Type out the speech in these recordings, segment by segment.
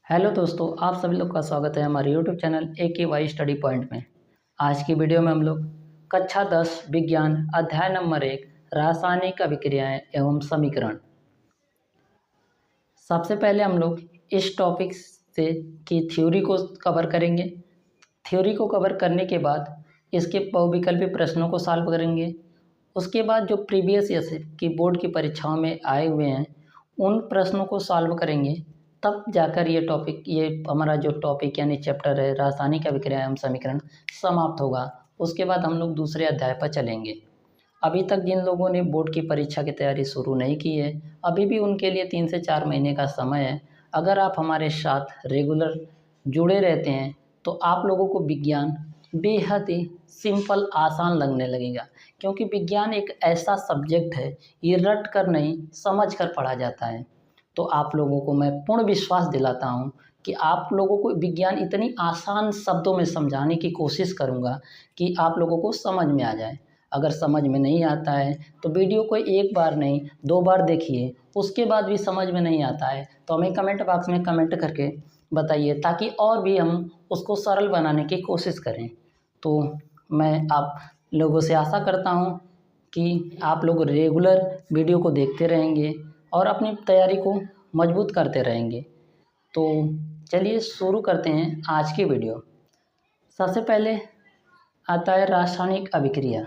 Hello दोस्तों, आप सभी लोग का स्वागत है हमारे YouTube channel AKY study point में। आज की वीडियो में हम लोग कक्षा 10 विज्ञान अध्याय नंबर 1 रासायनिक अभिक्रियाएं एवं समीकरण। सबसे पहले हम लोग इस टॉपिक से की थ्योरी को कवर करेंगे। थ्योरी को कवर करने के बाद इसके बहुविकल्पी प्रश्नों को सॉल्व करेंगे। उसके बाद जो प्रीवियस ईयर से की बोर्ड की परीक्षाओं में आए हुए हैं उन प्रश्नों को सॉल्व करेंगे। तब जाकर ये हमारा जो टॉपिक यानी चैप्टर है रासायनिक अभिक्रिया एवं समीकरण समाप्त होगा। उसके बाद हम लोग दूसरे अध्याय पर चलेंगे। अभी तक जिन लोगों ने बोर्ड की परीक्षा की तैयारी शुरू नहीं की है, अभी भी उनके लिए 3 से 4 महीने का समय है। अगर आप हमारे साथ रेगुलर जुड़े रहते हैं तो आप लोगों को विज्ञान बेहद ही सिंपल आसान लगने लगेगा, क्योंकि विज्ञान एक ऐसा सब्जेक्ट है, ये रट कर नहीं समझ कर पढ़ा जाता है। तो आप लोगों को मैं पूर्ण विश्वास दिलाता हूँ कि आप लोगों को विज्ञान इतनी आसान शब्दों में समझाने की कोशिश करूँगा कि आप लोगों को समझ में आ जाए। अगर समझ में नहीं आता है तो वीडियो को एक बार नहीं 2 बार देखिए, उसके बाद भी समझ में नहीं आता है तो हमें कमेंट बॉक्स में कमेंट करके बताइए, ताकि और भी हम उसको सरल बनाने की कोशिश करें। तो मैं आप लोगों से आशा करता हूँ कि आप लोग रेगुलर वीडियो को देखते रहेंगे और अपनी तैयारी को मजबूत करते रहेंगे। तो चलिए शुरू करते हैं आज की वीडियो। सबसे पहले आता है रासायनिक अभिक्रिया।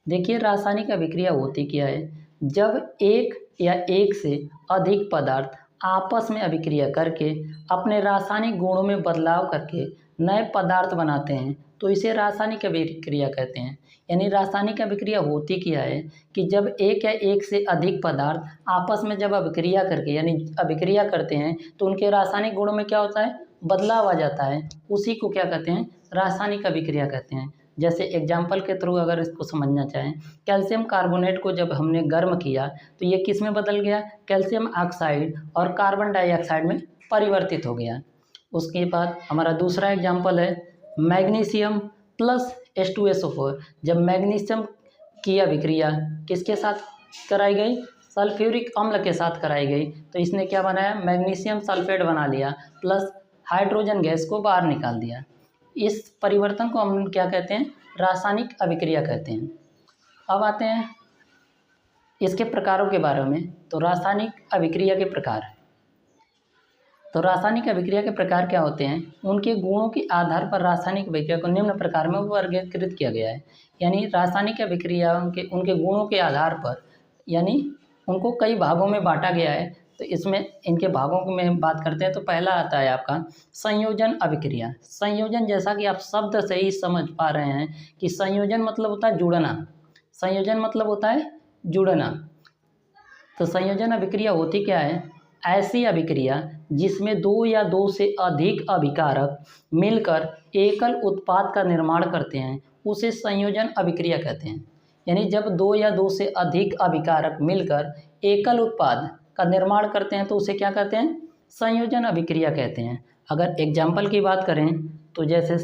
देखिए, रासायनिक अभिक्रिया होती क्या है। जब एक या एक से अधिक पदार्थ आपस में अभिक्रिया करके अपने रासायनिक गुणों में बदलाव करके नए पदार्थ बनाते हैं तो इसे रासायनिक अभिक्रिया कहते हैं। यानी रासायनिक अभिक्रिया होती क्या है कि जब एक या एक से अधिक पदार्थ आपस में जब अभिक्रिया करके यानी अभिक्रिया करते हैं तो उनके रासायनिक गुणों में क्या होता है, बदलाव आ जाता है। उसी को क्या कहते हैं, रासायनिक अभिक्रिया कहते हैं। जैसे एग्जाम्पल के थ्रू अगर इसको समझना चाहें, कैल्शियम कार्बोनेट को जब हमने गर्म किया तो ये किस में बदल गया, कैल्शियम ऑक्साइड और कार्बन डाइऑक्साइड में परिवर्तित हो गया। उसके बाद हमारा दूसरा एग्जाम्पल है मैग्नीशियम प्लस H2SO4। जब मैग्नीशियम की अभिक्रिया किसके साथ कराई गई, सल्फ्यूरिक अम्ल के साथ कराई गई तो इसने क्या बनाया, मैग्नीशियम सल्फेट बना लिया प्लस हाइड्रोजन गैस को बाहर निकाल दिया। इस परिवर्तन को हम क्या कहते हैं, रासायनिक अभिक्रिया कहते हैं। अब आते हैं इसके प्रकारों के बारे में। तो रासायनिक अभिक्रिया के प्रकार, तो रासायनिक अभिक्रिया के प्रकार क्या होते हैं, उनके गुणों के आधार पर रासायनिक अभिक्रिया को निम्न प्रकार में वर्गीकृत किया गया है। यानी रासायनिक अभिक्रिया उनके गुणों के आधार पर यानी उनको कई भागों में बांटा गया है। तो इसमें इनके भागों में बात करते हैं तो पहला आता है आपका संयोजन अभिक्रिया। संयोजन, जैसा कि आप शब्द से ही समझ पा रहे हैं कि संयोजन मतलब होता है जुड़ना। संयोजन मतलब होता है जुड़ना। तो संयोजन अभिक्रिया होती क्या है, ऐसी अभिक्रिया जिसमें 2 या 2 से अधिक अभिकारक मिलकर एकल उत्पाद का निर्माण करते हैं उसे संयोजन अभिक्रिया कहते हैं। यानी जब 2 या 2 से अधिक अभिकारक मिलकर एकल उत्पाद का निर्माण करते हैं तो उसे क्या कहते हैं, संयोजन अभिक्रिया कहते हैं। अगर एग्जाम्पल की बात करें तो जैसे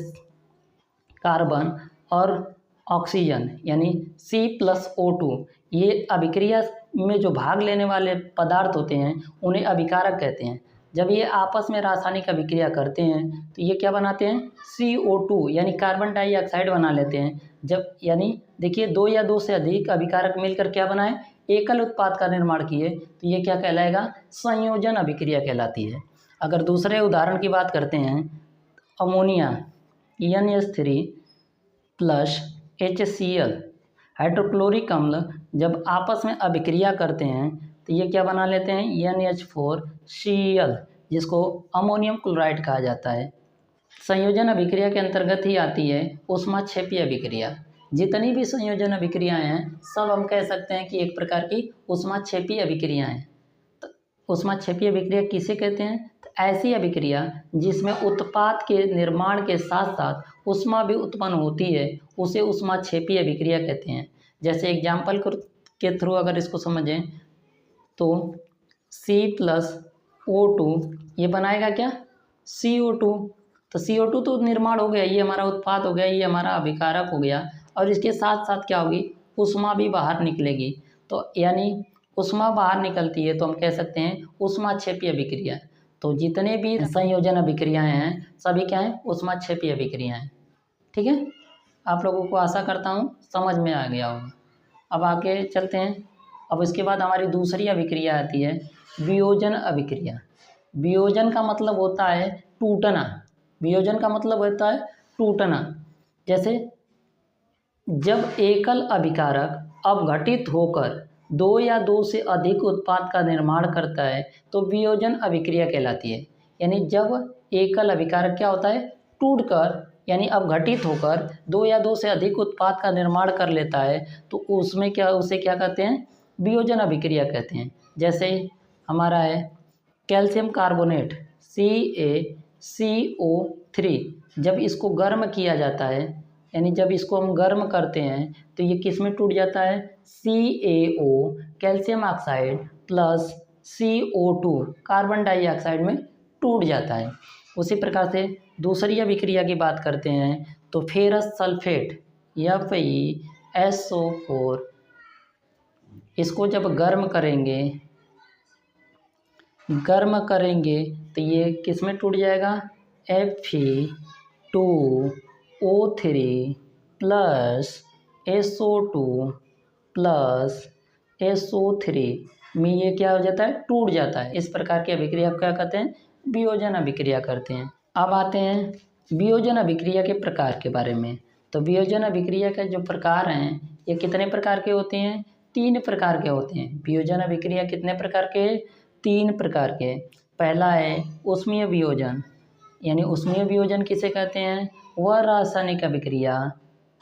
कार्बन और ऑक्सीजन यानी C+O2, ये अभिक्रिया में जो भाग लेने वाले पदार्थ होते हैं उन्हें अभिकारक कहते हैं। जब ये आपस में रासायनिक अभिक्रिया करते हैं तो ये क्या बनाते हैं, CO2 यानी कार्बन डाइऑक्साइड बना लेते हैं। जब यानी देखिए 2 या 2 से अधिक अभिकारक मिलकर क्या बनाए, एकल उत्पाद का निर्माण किए तो ये क्या कहलाएगा, संयोजन अभिक्रिया कहलाती है। अगर दूसरे उदाहरण की बात करते हैं, ammonia NH3 plus HCl hydrochloric अम्ल जब आपस में अभिक्रिया करते हैं तो ये क्या बना लेते हैं, NH4Cl, जिसको अमोनियम क्लोराइड कहा जाता है। संयोजन अभिक्रिया के अंतर्गत ही आती है ऊष्माक्षेपी अभिक्रिया। जितनी भी संयोजन अभिक्रियाएं हैं सब हम कह सकते हैं कि एक प्रकार की ऊष्माक्षेपी अभिक्रियाएं हैं। तो ऊष्माक्षेपी अभिक्रिया किसे कहते हैं, तो ऐसी अभिक्रिया जिसमें उत्पाद के निर्माण के साथ साथ ऊष्मा भी उत्पन्न होती है उसे ऊष्माक्षेपी अभिक्रिया कहते हैं। जैसे एग्जाम्पल के थ्रू अगर इसको समझें तो C+O2 ये बनाएगा क्या, CO2। तो CO2 तो निर्माण हो गया, ये हमारा उत्पाद हो गया, ये हमारा अभिकारक हो गया और इसके साथ साथ क्या होगी, ऊष्मा भी बाहर निकलेगी। तो यानी ऊष्मा बाहर निकलती है तो हम कह सकते हैं ऊष्माक्षेपी अभिक्रिया। तो जितने भी संयोजन अभिक्रियाएं हैं सभी क्या हैं, ऊष्माक्षेपी अभिक्रियाएं। ठीक है, आप लोगों को आशा करता हूँ समझ में आ गया होगा। अब आगे चलते हैं। अब इसके बाद हमारी दूसरी अभिक्रिया आती है वियोजन अभिक्रिया। वियोजन का मतलब होता है टूटना। वियोजन का मतलब होता है टूटना। जैसे जब एकल अभिकारक अपघटित होकर दो या दो से अधिक उत्पाद का निर्माण करता है तो वियोजन अभिक्रिया कहलाती है। यानी जब एकल अभिकारक क्या होता है, टूटकर यानी अपघटित होकर दो या दो से अधिक उत्पाद का निर्माण कर लेता है तो उसमें क्या, उसे क्या कहते हैं, वियोजन अभिक्रिया कहते हैं। जैसे हमारा है कैल्शियम कार्बोनेट CaCO3, जब इसको गर्म किया जाता है यानी जब इसको हम गर्म करते हैं तो ये किस में टूट जाता है, CaO calcium oxide plus CO2 carbon dioxide में टूट जाता है। उसी प्रकार से दूसरी अभिक्रिया की बात करते हैं तो फेरस सल्फेट FeSO4, इसको जब गर्म करेंगे तो ये किस में टूट जाएगा, Fe2O3 plus SO2 plus SO3 में ये क्या हो जाता है, टूट जाता है। इस प्रकार की अभिक्रिया को क्या कहते हैं, वियोजन अभिक्रिया करते हैं। अब आते हैं वियोजन अभिक्रिया के प्रकार के बारे में। तो वियोजन अभिक्रिया के जो प्रकार हैं ये कितने प्रकार के होते हैं, 3 प्रकार के होते हैं। वियोजन अभिक्रिया कितने प्रकार के, 3 प्रकार के। पहला है ऊष्मीय वियोजन। यानी ऊष्मीय वियोजन किसे कहते हैं, वह रासायनिक अभिक्रिया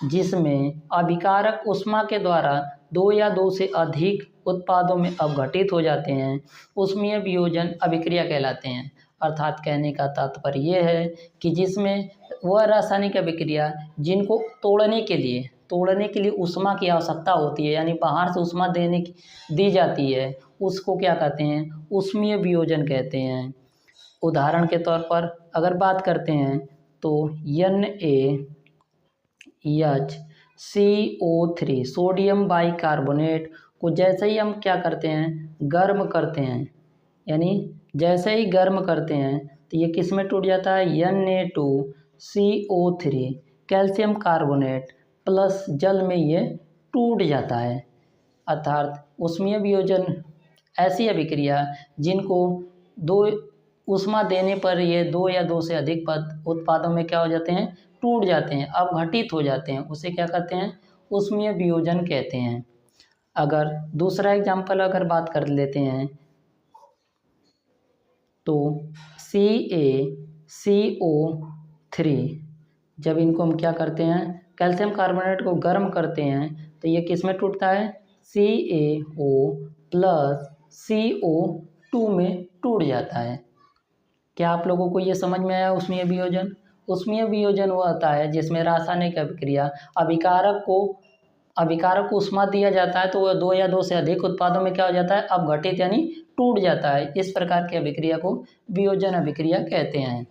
जिसमें अभिकारक ऊष्मा के द्वारा दो या दो से अधिक उत्पादों में अपघटित हो जाते हैं, ऊष्मीय वियोजन अभिक्रिया कहलाते हैं। अर्थात कहने का तात्पर्य यह है कि जिसमें वह रासायनिक अभिक्रिया जिनको तोड़ने के लिए ऊष्मा की आवश्यकता होती है, यानी बाहर से ऊष्मा दी जाती है, उसको क्या कहते हैं, ऊष्मीय वियोजन कहते हैं। उदाहरण के तौर पर अगर बात करते हैं तो NaHCO3 सोडियम बाइकार्बोनेट को जैसे ही हम क्या करते हैं, गर्म करते हैं, यानी जैसे ही गर्म करते हैं तो ये किस में टूट जाता है, Na2CO3 कैल्शियम कार्बोनेट प्लस जल में ये टूट जाता है। अर्थात ऊष्मीय वियोजन ऐसी अभिक्रिया जिनको दो ऊष्मा देने पर ये दो या दो से अधिक उत्पादों में क्या हो जाते हैं, टूट जाते हैं, अपघटित हो जाते हैं, उसे क्या कहते हैं, ऊष्मीय वियोजन कहते हैं। अगर दूसरा एग्जाम्पल अगर बात कर लेते हैं तो CaCO3, जब इनको हम क्या करते हैं, कैल्शियम कार्बोनेट को गर्म करते हैं तो ये किस में टूटता है, CaO प्लस CO2 में टूट जाता है। क्या आप लोगों को ये समझ में आया ऊष्मीय वियोजन? ऊष्मीय वियोजन वो होता है जिसमें रासायनिक अभिक्रिया अभिकारक को ऊष्मा दिया जाता है तो वह दो या दो से अधिक उत्पादों में क्या हो जाता है, अपघटित यानी टूट जाता है। इस प्रकार की अभिक्रिया को वियोजन अभिक्रिया कहते हैं।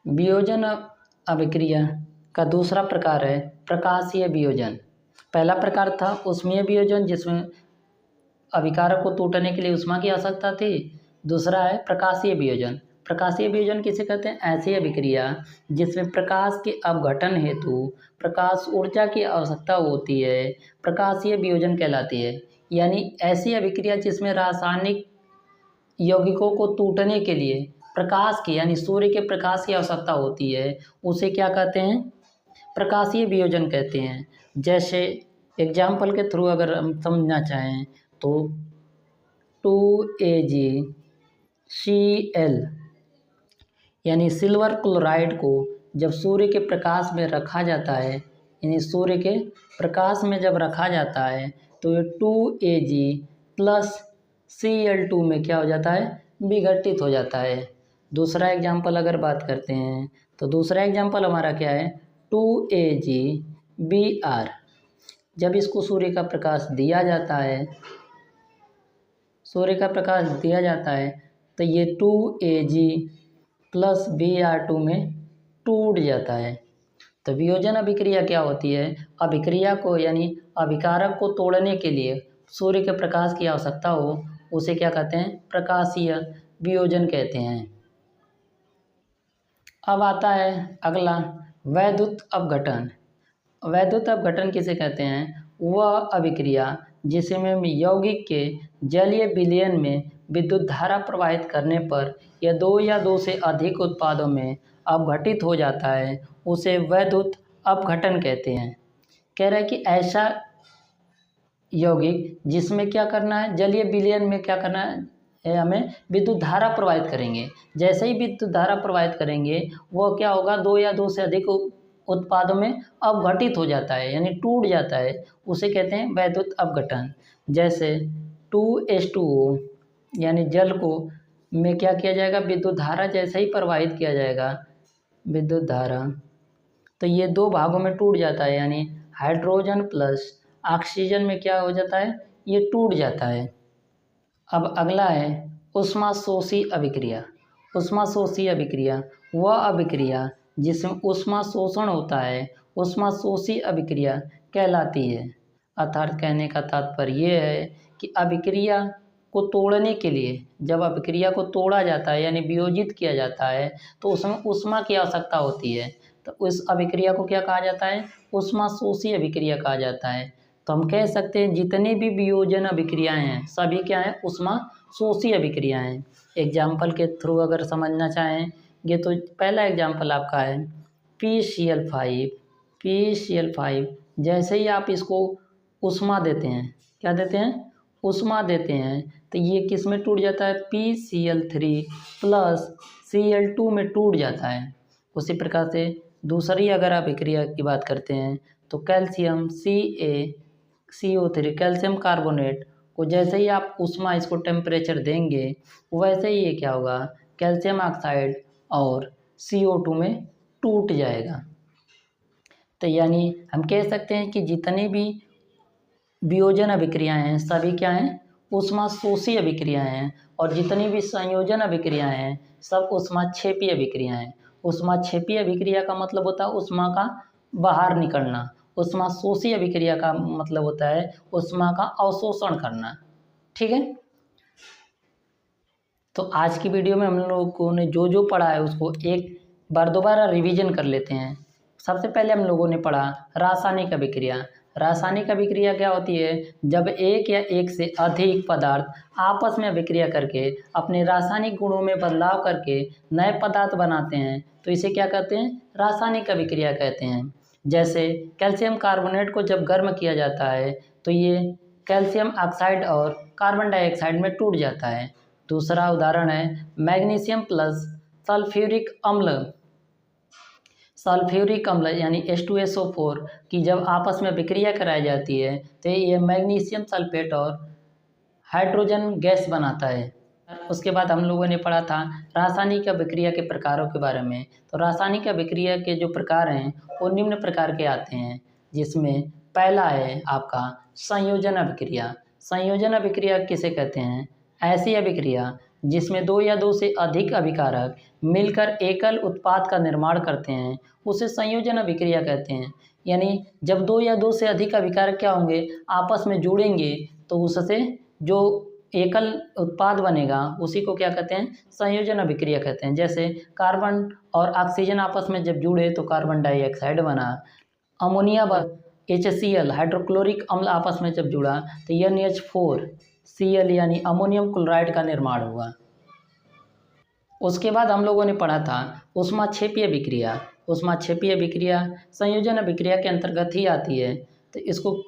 वियोजन अभिक्रिया का दूसरा प्रकार है प्रकाशीय वियोजन। पहला प्रकार था ऊष्मीय वियोजन जिसमें अभिकारक को टूटने के लिए ऊष्मा की आवश्यकता थी। दूसरा है प्रकाशीय वियोजन। प्रकाशीय वियोजन किसे कहते हैं, ऐसी अभिक्रिया जिसमें प्रकाश के अपघटन हेतु प्रकाश ऊर्जा की आवश्यकता होती है, प्रकाशीय वियोजन कहलाती है। यानी ऐसी अभिक्रिया जिसमें रासायनिक यौगिकों को टूटने के लिए प्रकाश की यानी सूर्य के प्रकाश की आवश्यकता होती है, उसे क्या कहते हैं, प्रकाशीय वियोजन कहते हैं। जैसे एग्जाम्पल के थ्रू अगर हम समझना चाहें तो 2AgCl यानी सिल्वर क्लोराइड को जब सूर्य के प्रकाश में रखा जाता है, यानी सूर्य के प्रकाश में जब रखा जाता है तो ये 2Ag प्लस Cl2 में क्या हो जाता है, विघटित हो जाता है। दूसरा एग्जाम्पल अगर बात करते हैं तो दूसरा एग्जाम्पल हमारा क्या है, 2AgBr। जब इसको सूर्य का प्रकाश दिया जाता है तो ये 2Ag प्लस Br2 में टूट जाता है। तो वियोजन अभिक्रिया क्या होती है, अभिक्रिया को यानी अभिकारक को तोड़ने के लिए सूर्य के प्रकाश की आवश्यकता हो उसे क्या कहते हैं, प्रकाशीय वियोजन कहते हैं। अब आता है अगला, वैद्युत अपघटन। वैद्युत अपघटन किसे कहते हैं, वह अभिक्रिया जिसमें यौगिक के जलीय विलयन में विद्युत धारा प्रवाहित करने पर यह दो या दो से अधिक उत्पादों में अपघटित हो जाता है, उसे वैद्युत अपघटन कहते हैं। कह रहा है कि ऐसा यौगिक जिसमें क्या करना है, जलीय विलयन में क्या करना है, हमें विद्युत धारा प्रवाहित करेंगे। जैसे ही विद्युत धारा प्रवाहित करेंगे वह क्या होगा, दो या दो से अधिक उत्पादों में अपघटित हो जाता है, यानी टूट जाता है, उसे कहते हैं वैद्युत अपघटन। जैसे 2H2O यानी जल को में क्या किया जाएगा, विद्युत धारा जैसे ही प्रवाहित किया जाएगा, विद्युत धारा, तो ये दो भागों में टूट जाता है, यानी हाइड्रोजन प्लस ऑक्सीजन में क्या हो जाता है, ये टूट जाता है। अब अगला है ऊष्माशोषी अभिक्रिया। ऊष्माशोषी अभिक्रिया वह अभिक्रिया जिसमें ऊष्मा शोषण होता है, ऊष्माशोषी अभिक्रिया कहलाती है। अर्थात कहने का तात्पर्य ये है कि अभिक्रिया को तोड़ने के लिए, जब अभिक्रिया को तोड़ा जाता है यानी वियोजित किया जाता है, तो उसमें ऊष्मा की आवश्यकता होती है। तो उस अभिक्रिया को क्या कहा जाता है, ऊष्माशोषी अभिक्रिया कहा जाता है। तो हम कह सकते हैं जितनी भी वियोजन अभिक्रियाएं हैं सभी क्या हैं, ऊष्माशोषी अभिक्रियाएं हैं। एग्जाम्पल के थ्रू अगर समझना चाहेंगे तो पहला एग्जाम्पल आपका है PCl5। PCl5 जैसे ही आप इसको ऊष्मा देते हैं, क्या देते हैं, ऊष्मा देते हैं, तो ये किस में टूट जाता है, PCl3 प्लस Cl2 में टूट जाता है। उसी प्रकार से दूसरी अगर आप अभिक्रिया की बात करते हैं तो कैल्शियम CaCO3 कैल्शियम कार्बोनेट को जैसे ही आप ऊष्मा इसको टेम्परेचर देंगे वैसे ही ये क्या होगा, कैल्शियम ऑक्साइड और CO2 में टूट जाएगा। तो यानी हम कह सकते हैं कि जितनी भी वियोजन अभिक्रियाएं हैं सभी क्या हैं, ऊष्माशोषी अभिक्रियाएं हैं, और जितनी भी संयोजन अभिक्रियाएं हैं सब ऊष्माक्षेपी अभिक्रियाएं हैं। ऊष्माक्षेपी अभिक्रिया का मतलब होता है ऊष्मा का बाहर निकलना, ऊष्माशोषी अभिक्रिया का मतलब होता है ऊष्मा का अवशोषण करना। ठीक है, तो आज की वीडियो में हम लोगों ने जो जो पढ़ा है उसको एक बार दोबारा रिवीजन कर लेते हैं। सबसे पहले हम लोगों ने पढ़ा रासायनिक अभिक्रिया। रासायनिक अभिक्रिया क्या होती है, जब एक या एक से अधिक पदार्थ आपस में अभिक्रिया करके अपने रासायनिक गुणों में बदलाव करके नए पदार्थ बनाते हैं तो इसे क्या कहते हैं, रासायनिक अभिक्रिया कहते हैं। जैसे कैल्शियम कार्बोनेट को जब गर्म किया जाता है तो ये कैल्शियम ऑक्साइड और कार्बन डाइऑक्साइड में टूट जाता है। दूसरा उदाहरण है मैग्नीशियम प्लस सल्फ्यूरिक अम्ल। सल्फ्यूरिक अम्ल यानी H2SO4 की जब आपस में अभिक्रिया कराई जाती है तो ये मैग्नीशियम सल्फेट और हाइड्रोजन गैस बनाता है। उसके बाद हम लोगों ने पढ़ा था रासायनिक अभिक्रिया के प्रकारों के बारे में। तो रासायनिक अभिक्रिया के जो प्रकार हैं वो निम्न प्रकार के आते हैं, जिसमें पहला है आपका संयोजन अभिक्रिया। संयोजन अभिक्रिया किसे कहते हैं, ऐसी अभिक्रिया जिसमें दो या दो से अधिक अभिकारक मिलकर एकल उत्पाद का निर्माण करते हैं उसे संयोजन अभिक्रिया कहते हैं। यानी जब दो या दो से अधिक अभिकारक क्या होंगे, आपस में जुड़ेंगे तो उससे जो एकल उत्पाद बनेगा उसी को क्या कहते हैं, संयोजन अभिक्रिया कहते हैं। जैसे कार्बन और ऑक्सीजन आपस में जब जुड़े तो कार्बन डाइऑक्साइड बना। अमोनिया व HCl हाइड्रोक्लोरिक अम्ल आपस में जब जुड़ा तो NH4Cl यानी अमोनियम क्लोराइड का निर्माण हुआ। उसके बाद हम लोगों ने पढ़ा था ऊष्माक्षेपी अभिक्रिया। ऊष्माक्षेपी अभिक्रिया संयोजन अभिक्रिया के अंतर्गत ही आती है। तो इसको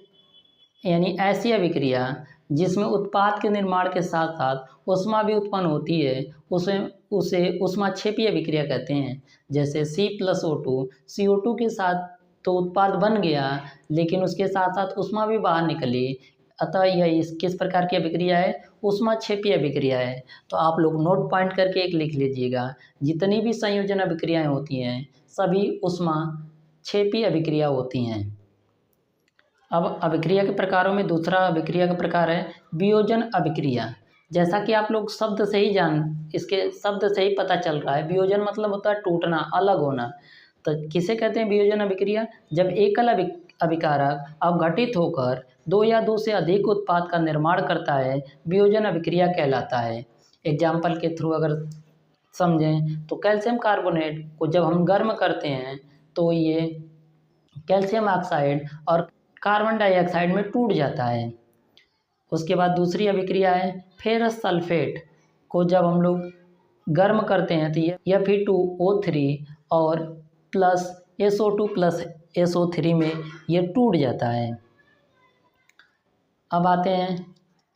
यानी ऐसी अभिक्रिया जिसमें उत्पाद के निर्माण के साथ साथ ऊष्मा भी उत्पन्न होती है उसे ऊष्माक्षेपी अभिक्रिया कहते हैं। जैसे C+O2 CO2 के साथ तो उत्पाद बन गया लेकिन उसके साथ साथ ऊष्मा भी बाहर निकली, अतः यह इस किस प्रकार की अभिक्रिया है, ऊष्माक्षेपी अभिक्रिया है। तो आप लोग नोट पॉइंट करके एक लिख लीजिएगा, जितनी भी संयोजन अभिक्रियाएं होती हैं सभी ऊष्माक्षेपी अभिक्रिया होती हैं। अब अभिक्रिया के प्रकारों में दूसरा अभिक्रिया का प्रकार है वियोजन अभिक्रिया। जैसा कि आप लोग शब्द से ही इसके शब्द से ही पता चल रहा है, वियोजन मतलब होता है टूटना, अलग होना। तो किसे कहते हैं वियोजन अभिक्रिया, जब अभिकारक अवघटित होकर दो या दो से अधिक उत्पाद का निर्माण करता है, वियोजन अभिक्रिया कहलाता है। एग्जाम्पल के थ्रू अगर समझें तो कैल्शियम कार्बोनेट को जब हम गर्म करते हैं तो ये कैल्शियम ऑक्साइड और कार्बन डाइऑक्साइड में टूट जाता है। उसके बाद दूसरी अभिक्रिया है फेरस सल्फेट को जब हम लोग गर्म करते हैं तो ये Fe2O3 और प्लस SO2 प्लस SO3 में ये टूट जाता है। अब आते हैं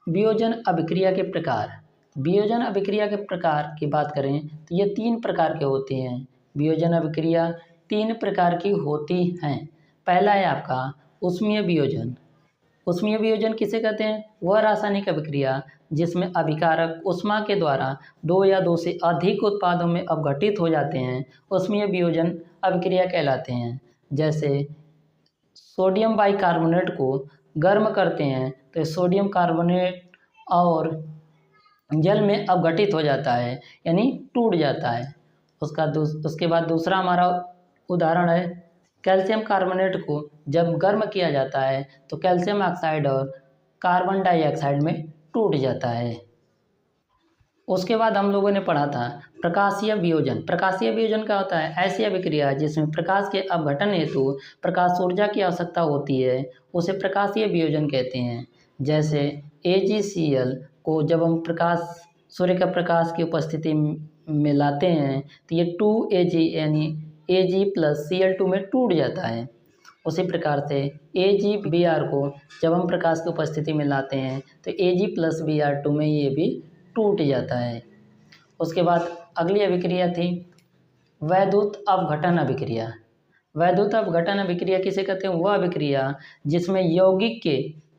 वियोजन अभिक्रिया के प्रकार। वियोजन अभिक्रिया के प्रकार की बात करें तो ये 3 प्रकार के होते हैं। वियोजन अभिक्रिया 3 प्रकार की होती हैं। पहला है आपका ऊष्मीय वियोजन। ऊष्मीय वियोजन किसे कहते हैं? वह रासायनिक अभिक्रिया जिसमें अभिकारक ऊष्मा के द्वारा दो या दो से अधिक उत्पादों में अपघटित हो जाते हैं, ऊष्मीय वियोजन अभिक्रिया कहलाते हैं। जैसे सोडियम बाइकार्बोनेट को गर्म करते हैं तो सोडियम कार्बोनेट और जल में अपघटित हो जाता है, यानी टूट जाता है। उसके बाद दूसरा हमारा उदाहरण है कैल्शियम कार्बोनेट को जब गर्म किया जाता है तो कैल्शियम ऑक्साइड और कार्बन डाइऑक्साइड में टूट जाता है। उसके बाद हम लोगों ने पढ़ा था प्रकाशीय वियोजन। प्रकाशीय वियोजन क्या होता है? ऐसी अभिक्रिया जिसमें प्रकाश के अपघटन हेतु प्रकाश ऊर्जा की आवश्यकता होती है, उसे प्रकाशीय वियोजन कहते हैं। जैसे AgCl को जब हम सूर्य का प्रकाश की उपस्थिति में लाते हैं तो ये 2Ag यानी Ag प्लस Cl2 में टूट जाता है। उसी प्रकार से AgBr को जब हम प्रकाश की उपस्थिति में लाते हैं तो Ag प्लस Br2 में ये भी टूट जाता है। उसके बाद अगली अभिक्रिया थी वैद्युत अपघटन अभिक्रिया। वैद्युत अपघटन अभिक्रिया किसे कहते हैं? वह अभिक्रिया जिसमें यौगिक के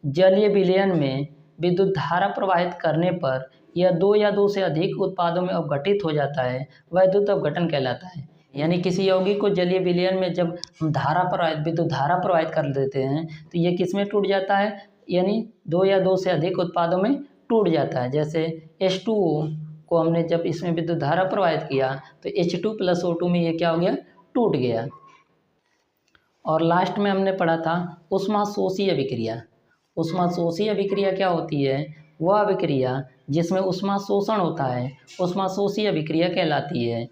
जलीय विलयन में विद्युत धारा प्रवाहित करने पर यह दो या दो से अधिक उत्पादों में अपघटित हो जाता है, वैद्युत अपघटन कहलाता है। यानी किसी यौगिक को जलीय विलयन में जब हम विद्युत धारा प्रवाहित कर देते हैं तो ये किस में टूट जाता है? यानी दो या दो से अधिक उत्पादों में टूट जाता है। जैसे H2O को हमने जब इसमें विद्युत धारा प्रवाहित किया तो H2 प्लस O2 में ये क्या हो गया? टूट गया। और लास्ट में हमने पढ़ा था ऊष्माशोषी अभिक्रिया। ऊष्माशोषी अभिक्रिया क्या होती है? वह अभिक्रिया जिसमें ऊष्मा शोषण होता है, ऊष्माशोषी अभिक्रिया कहलाती है।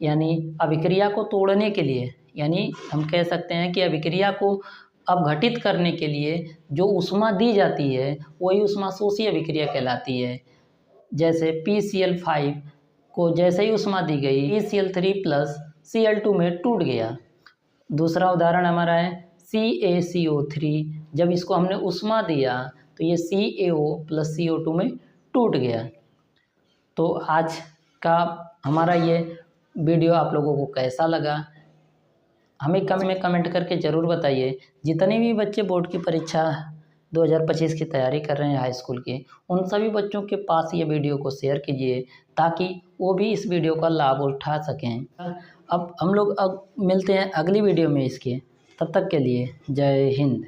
यानी अभिक्रिया को तोड़ने के लिए, यानी हम कह सकते हैं कि अभिक्रिया को अपघटित करने के लिए जो ऊष्मा दी जाती है वही ऊष्माशोषी अभिक्रिया कहलाती है। जैसे PCl5 को जैसे ही ऊष्मा दी गई PCl3 प्लस Cl2 में टूट गया। दूसरा उदाहरण हमारा है CaCO3, जब इसको हमने ऊष्मा दिया तो ये CaO प्लस CO2 में टूट गया। तो आज का हमारा ये वीडियो आप लोगों को कैसा लगा हमें कमेंट करके ज़रूर बताइए। जितने भी बच्चे बोर्ड की परीक्षा 2025 की तैयारी कर रहे हैं हाई स्कूल के, उन सभी बच्चों के पास ये वीडियो को शेयर कीजिए ताकि वो भी इस वीडियो का लाभ उठा सकें। अब हम लोग मिलते हैं अगली वीडियो में इसके, तब तक के लिए जय हिंद।